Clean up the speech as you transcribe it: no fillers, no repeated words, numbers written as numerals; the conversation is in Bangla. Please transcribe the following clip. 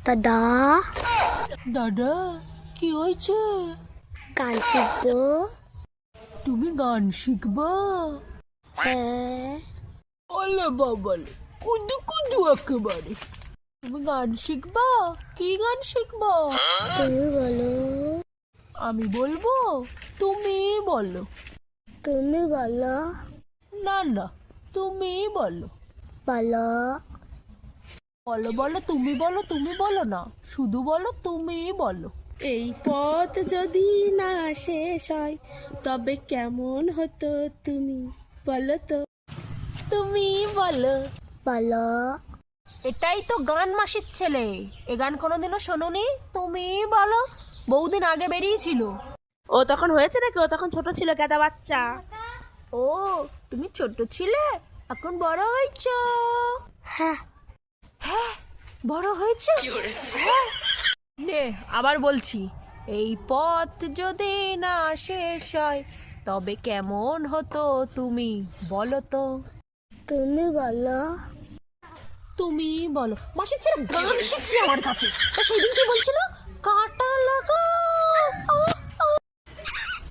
দাদা দাদা কি হয়েছে? গান শিখবো। তুমি গান শিখবা? হ্যাঁ। ওলে বাবালে, কুদু কুদু একেবারে। তুমি গান শিখবা? কি গান শিখবা? তুমি বলো। আমি বলবো? তুমি বলো। তুমি বলো। না না, তুমি বলো। বলো। বলো বলো, তুমি বলো, তুমি বলো না, শুধু বলো তুমি বলো। এই পথ যদি না শেষ হয় তবে কেমন হতো তুমি বলো তো। তুমি বলো। বলো। এটাই তো গান মাসির ছেলে। এ গান কোনোদিনও শোনোনি? তুমি বলো। বহুদিন আগে বেরিয়েছিল। ও তখন হয়েছে নাকি? ও তখন ছোট ছিল, গাদা বাচ্চা। ও, তুমি ছোট ছিলে, এখন বড় হয়েছো। হ্যাঁ। হ্যাঁ, বড় হয়েছে। হ্যাঁ। নে আবার বলছি, এই পথ যদি না শেষ হয় তবে কেমন হতো তুমি বলো তো। তুমি বলো। তুমি বলো। মাসির ছেলে গান শিখছে আমার কাছে। তা সেদিন কি বলছিল?